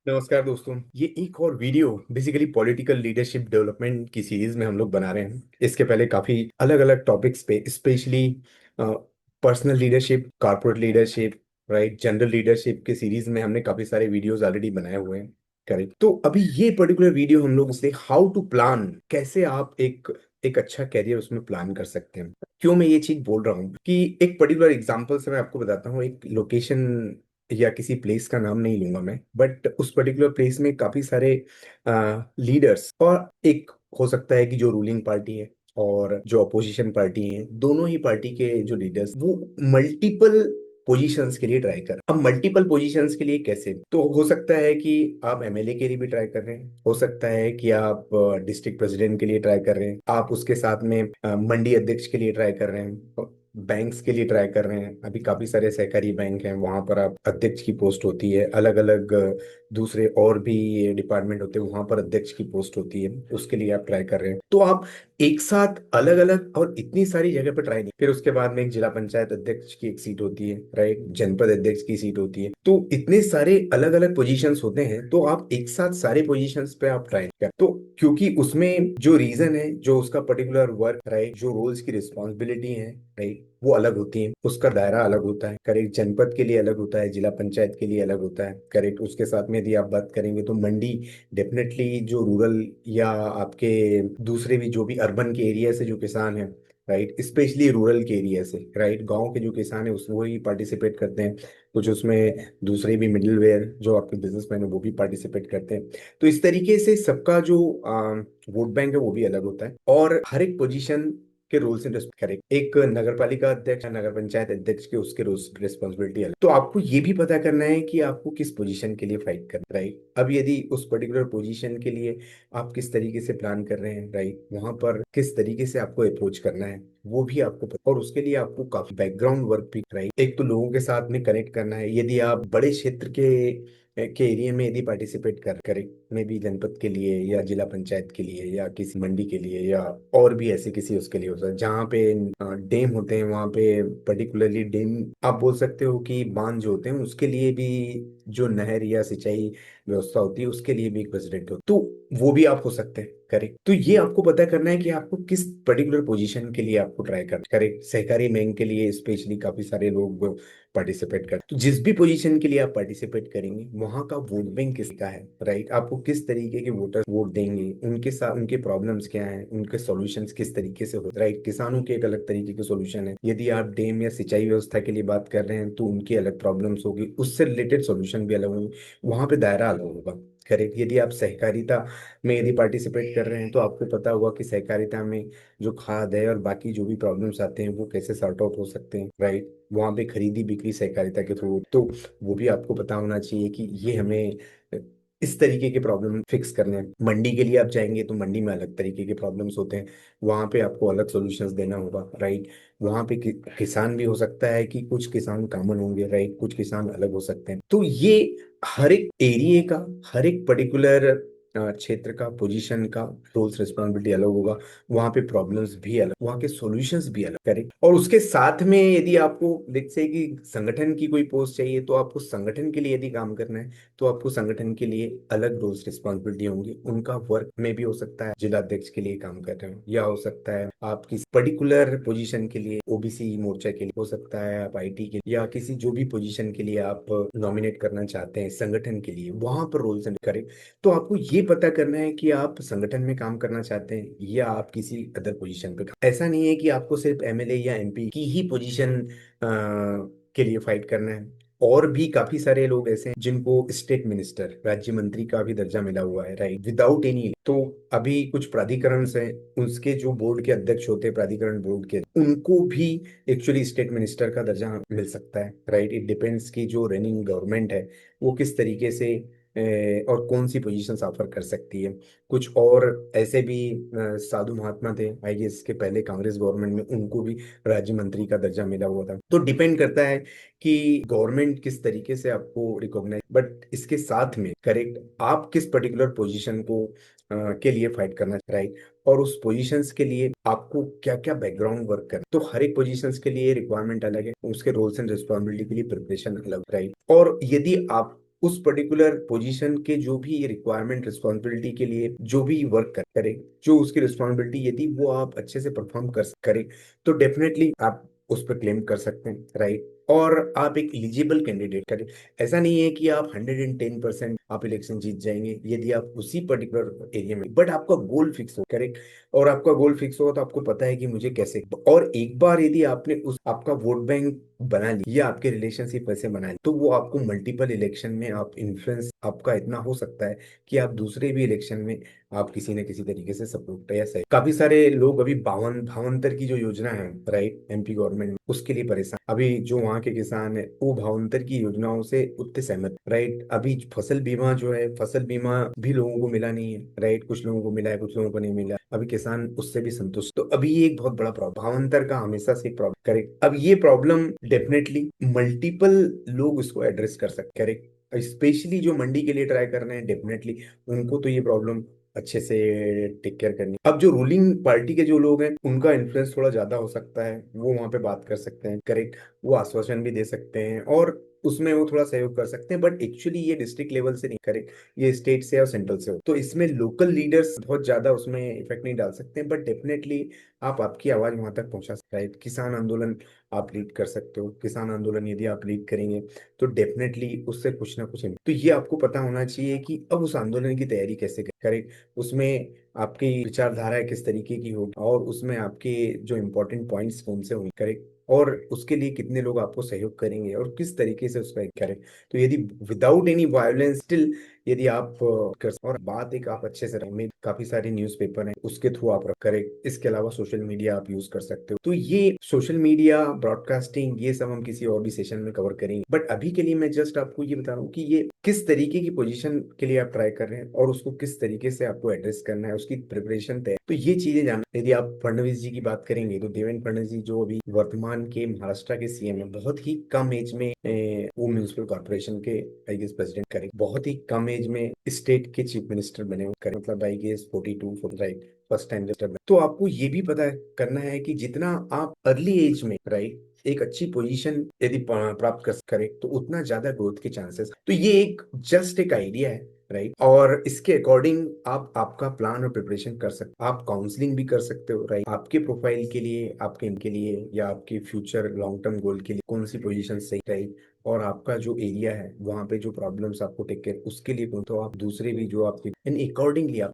नमस्कार दोस्तों। ये एक और video basically political leadership development की सीरीज में हम लोग बना रहे हैं। इसके पहले काफी अलग अलग टॉपिक्स पे, specially personal leadership, corporate leadership, right, general leadership के सीरीज में हमने काफी सारे वीडियोस ऑलरेडी बनाए हुए हैं। करेक्ट। तो अभी ये पर्टिकुलर वीडियो हम लोग इसे हाउ टू प्लान, कैसे आप एक एक अच्छा कैरियर उसमें प्लान कर सकते हैं। क्यों मैं ये चीज बोल रहा हूँ कि एक पर्टिकुलर एग्जांपल से मैं आपको बताता हूँ। एक लोकेशन या किसी प्लेस का नाम नहीं लूंगा मैं, बट उस पर्टिकुलर प्लेस में काफी सारे लीडर्स, और एक हो सकता है कि जो रूलिंग पार्टी है और जो अपोजिशन पार्टी है, दोनों ही पार्टी के जो लीडर्स वो मल्टीपल पोजीशंस के लिए ट्राई कर। अब मल्टीपल पोजीशंस के लिए कैसे? तो हो सकता है कि आप एमएलए के लिए भी ट्राई कर रहे हैं, हो सकता है कि आप डिस्ट्रिक्ट प्रेसिडेंट के लिए ट्राई कर रहे हैं, आप उसके साथ में मंडी अध्यक्ष के लिए ट्राई कर रहे हैं, बैंक्स के लिए ट्राई कर रहे हैं। अभी काफी सारे सहकारी बैंक हैं, वहां पर आप अध्यक्ष की पोस्ट होती है। अलग अलग दूसरे और भी डिपार्टमेंट होते हैं, वहां पर अध्यक्ष की पोस्ट होती है, उसके लिए आप ट्राई कर रहे हैं। तो आप एक साथ अलग अलग और इतनी सारी जगह पर ट्राई नहीं। फिर उसके बाद में एक जिला पंचायत अध्यक्ष की एक सीट होती है, राइट, जनपद अध्यक्ष की सीट होती है। तो इतने सारे अलग अलग पोजीशंस होते हैं, तो आप एक साथ सारे पोजीशंस पे आप ट्राई कर। तो क्योंकि उसमें जो रीजन है, जो उसका पर्टिकुलर वर्क, राइट, जो रोल्स की रिस्पॉन्सिबिलिटी है, राइट, वो अलग होती है, उसका दायरा अलग होता है। करेक्ट। जनपद के लिए अलग होता है, जिला पंचायत के लिए अलग होता है। करेक्ट। उसके साथ में यदि आप बात करेंगे तो मंडी, डेफिनेटली जो रूरल या आपके दूसरे भी जो भी अर्बन के एरिया से जो किसान हैं, राइट, स्पेशली रूरल के एरिया से, राइट, गांव के जो किसान है उस वो ही पार्टिसिपेट करते हैं। कुछ उसमें दूसरे भी मिडिल वेयर जो आपके बिजनेसमैन है वो भी पार्टिसिपेट करते हैं। तो इस तरीके से सबका जो वोट बैंक है वो भी अलग होता है, और हर एक पोजीशन के रूल्स एंड करेक्ट। एक नगर पालिका अध्यक्ष या नगर पंचायत अध्यक्ष के उसके रूल्स रिस्पॉन्सिबिलिटी अलग। तो आपको ये भी पता करना है कि आपको किस पोजीशन के लिए फाइट करना है, राइट। अब यदि उस पर्टिकुलर पोजीशन के लिए आप किस तरीके से प्लान कर रहे हैं, राइट, वहां पर किस तरीके से आपको अप्रोच करना है वो भी आपको पता, और उसके लिए आपको काफी बैकग्राउंड वर्क भी, राइट। एक तो लोगों के साथ में कनेक्ट करना है। यदि आप बड़े क्षेत्र के एरिया में यदि पार्टिसिपेट कर करें, में भी जनपद के लिए या जिला पंचायत के लिए या किसी मंडी के लिए या और भी ऐसे किसी उसके लिए हो सकता है जहाँ पे डैम होते हैं, वहाँ पे पर्टिकुलरली डैम आप बोल सकते हो कि बांध जो होते हैं उसके लिए भी जो नहर या सिंचाई व्यवस्था होती है उसके लिए भी एक प्रेसिडेंट हो, तो वो भी आप हो सकते हैं। करेक्ट। तो ये आपको पता करना है कि आपको किस पर्टिकुलर पोजीशन के लिए आपको ट्राई करना। करेक्ट। सहकारी बैंक के लिए स्पेशली काफी सारे लोग पार्टिसिपेट कर, तो जिस भी पोजीशन के लिए आप पार्टिसिपेट करेंगे वहां का वोट बैंक किसका है, राइट, आपको किस तरीके के वोटर वोट देंगे, उनके साथ उनके प्रॉब्लम्स क्या हैं, उनके सॉल्यूशंस किस तरीके से होते हैं, राइट। किसानों के एक अलग तरीके के सॉल्यूशन है। यदि आप डैम या सिंचाई व्यवस्था के लिए बात कर रहे हैं तो उनकी अलग प्रॉब्लम्स होगी, उससे रिलेटेड सॉल्यूशन भी अलग होंगे, वहां पे दायरा अलग होगा। करेक्ट। यदि आप सहकारिता में यदि पार्टिसिपेट कर रहे हैं तो आपको पता होगा कि सहकारिता में जो खाद है और बाकी जो भी प्रॉब्लम्स आते हैं वो कैसे सॉर्ट आउट हो सकते हैं, राइट। वहां पे खरीदी बिक्री सहकारिता के थ्रू, तो वो भी आपको पता होना चाहिए कि ये हमें इस तरीके के प्रॉब्लम फिक्स करने हैं। मंडी के लिए आप जाएंगे तो मंडी में अलग तरीके के प्रॉब्लम्स होते हैं, वहां पे आपको अलग सॉल्यूशंस देना होगा, राइट। वहां पे किसान भी हो सकता है कि कुछ किसान कॉमन होंगे, राइट, कुछ किसान अलग हो सकते हैं। तो ये हर एक एरिया का, हर एक पर्टिकुलर क्षेत्र का, पोजीशन का रोल्स रिस्पॉन्सिबिलिटी अलग होगा। वहां पे प्रॉब्लम्स भी अलग, वहां के सॉल्यूशंस भी अलग। करेक्ट। और उसके साथ में यदि आपको लेट्स से कि संगठन की कोई पोस्ट चाहिए, तो आपको संगठन के लिए यदि काम करना है तो आपको संगठन के लिए अलग रोल्स रिस्पॉन्सिबिलिटी होंगी। उनका वर्क में भी हो सकता है जिला अध्यक्ष के लिए काम कर रहे हो, या हो सकता है आप किसी पर्टिकुलर पोजीशन के लिए ओबीसी मोर्चा के लिए, हो सकता है आप आईटी के या किसी जो भी पोजीशन के लिए आप नॉमिनेट करना चाहते हैं संगठन के लिए, वहां पर रोल्स एंड करें। तो आपको ये पता करना है कि आप संगठन में काम करना चाहते हैं या आप किसी अदर पोजीशन पे ऐसा नहीं है कि आपको सिर्फ एमएलए या एमपी की ही पोजीशन के लिए फाइट करना है। और भी काफी सारे लोग ऐसे हैं जिनको स्टेट मिनिस्टर, राज्य मंत्री का भी दर्जा मिला हुआ है, राइट, विदाउट एनी। तो अभी कुछ प्राधिकरण हैं, उसके जो बोर्ड के अध्यक्ष होते हैं, प्राधिकरण बोर्ड के, उनको भी एक्चुअली स्टेट मिनिस्टर का दर्जा मिल सकता है, राइट। इट डिपेंड्स कि जो रनिंग गवर्नमेंट है वो किस तरीके से और कौन सी पोजीशंस ऑफर कर सकती है। कुछ और ऐसे भी साधु महात्मा थे आई गेस के पहले कांग्रेस गवर्नमेंट में, उनको भी राज्य मंत्री का दर्जा मिला हुआ था। तो डिपेंड करता है कि गवर्नमेंट किस तरीके से आपको रिकॉग्नाइज, बट इसके साथ में करेक्ट आप किस पर्टिकुलर पोजीशन को के लिए फाइट करना, राइट। और उस पोजीशंस के लिए आपको क्या क्या बैकग्राउंड वर्क करना, तो हर एक पोजीशंस के लिए रिक्वायरमेंट अलग है, उसके रोल्स एंड रिस्पॉन्सिबिलिटी के लिए प्रिपरेशन अलग, राइट। और यदि आप उस पर्टिकुलर पोजीशन के जो भी रिक्वायरमेंट रिस्पॉन्सिबिलिटी के लिए जो भी वर्क करे, जो उसकी रिस्पॉन्सिबिलिटी यदि वो आप अच्छे से परफॉर्म कर करें, तो डेफिनेटली आप उस पर क्लेम कर सकते हैं, राइट। और आप एक एलिजिबल कैंडिडेट करें। ऐसा नहीं है कि आप 110% आप इलेक्शन जीत जाएंगे यदि आप उसी पर्टिकुलर एरिया में, बट आपका गोल फिक्स हो, करेक्ट। और आपका गोल फिक्स होगा तो आपको पता है कि मुझे कैसे, और एक बार यदि आपने उस आपका वोट बैंक बना लिया या आपके रिलेशनशिप ऐसे बना लिए, तो वो आपको मल्टीपल इलेक्शन में आप इन्फ्लुएंस आपका इतना हो सकता है कि आप दूसरे भी इलेक्शन में आप किसी न किसी तरीके से सपोर्ट या सही। काफी सारे लोग अभी भावंतर की जो योजना है, राइट, एमपी गवर्नमेंट उसके लिए परेशान। अभी जो वहाँ के किसान है वो भावंतर की योजनाओं से उतने सहमत, राइट। अभी फसल बीमा जो है, फसल बीमा भी लोगों को मिला नहीं है, राइट। कुछ लोगों को मिला है, कुछ लोगों को नहीं मिला। अभी किसान उससे भी संतुष्ट, तो अभी ये एक बहुत बड़ा प्रॉब्लम भावंतर का हमेशा से प्रॉब्लम, करेक्ट। अब ये प्रॉब्लम डेफिनेटली मल्टीपल लोग इसको एड्रेस कर सकते, करेक्ट। स्पेशली जो मंडी के लिए ट्राई कर रहे हैं, डेफिनेटली उनको तो ये प्रॉब्लम अच्छे से टेक केयर करनी। अब जो रूलिंग पार्टी के जो लोग हैं उनका इन्फ्लुएंस थोड़ा ज्यादा हो सकता है, वो वहां पे बात कर सकते हैं, करेक्ट। वो आश्वासन भी दे सकते हैं और उसमें वो थोड़ा सहयोग कर सकते हैं, बट एक्चुअली ये डिस्ट्रिक्ट लेवल से नहीं, करेक्ट। ये स्टेट से और सेंट्रल से हो, तो इसमें लोकल लीडर्स बहुत ज्यादा उसमें इफेक्ट नहीं डाल सकते हैं, बट डेफिनेटली आप आपकी आवाज वहां तक पहुंचा सकते हैं। किसान आंदोलन आप लीड कर सकते हो, किसान आंदोलन यदि आप लीड करेंगे तो डेफिनेटली उससे कुछ ना कुछ तो ये आपको पता होना चाहिए कि अब उस आंदोलन की तैयारी कैसे करें, उसमें आपकी विचारधारा किस तरीके की होगी और उसमें आपके जो इम्पोर्टेंट पॉइंट्स कौन से होंगे, करेक्ट। और उसके लिए कितने लोग आपको सहयोग करेंगे और किस तरीके से उसका करें। तो यदि विदाउट एनी वायलेंस स्टिल यदि आप कर, और बात एक आप अच्छे से रखें, काफी सारे न्यूज़पेपर हैं उसके थ्रू आप करें। इसके अलावा सोशल मीडिया आप यूज कर सकते हो। तो ये सोशल मीडिया ब्रॉडकास्टिंग ये सब हम किसी और भी सेशन में कवर करेंगे, बट अभी के लिए मैं जस्ट आपको ये बता रहा हूँ कि ये किस तरीके की पोजीशन के लिए आप ट्राई कर रहे हैं और उसको किस तरीके से आपको एड्रेस करना है, उसकी प्रिपरेशन तय। तो ये चीजें जानना। यदि आप फडणवीस जी की बात करेंगे तो देवेंद्र फडणवीस जी जो अभी वर्तमान के महाराष्ट्र के सीएम है, बहुत ही कम एज में वो म्यूनिसिपल कॉर्पोरेशन के आई गेस प्रेसिडेंट करे, बहुत ही कम एज में स्टेट के चीफ मिनिस्टर बने हुए करे, मतलब I guess 42 right, first time. तो आपको ये भी पता करना है कि जितना आप अर्ली एज में, राइट, एक अच्छी पोजीशन यदि प्राप्त कर करे तो उतना ज्यादा ग्रोथ के चांसेस। तो ये एक जस्ट एक आइडिया है, राइट। और इसके अकॉर्डिंग आप आपका प्लान और प्रिपरेशन कर सकते, आप काउंसलिंग भी कर सकते हो, राइट। आपके प्रोफाइल के लिए, आपके इनके लिए या आपके फ्यूचर लॉन्ग टर्म गोल के लिए कौन सी पोजीशन सही, राइट। और आपका जो एरिया है वहां पे जो प्रॉब्लम्स आपको टेक केयर उसके लिए कौन, तो आप दूसरे भी जो आपके इन अकॉर्डिंगली आप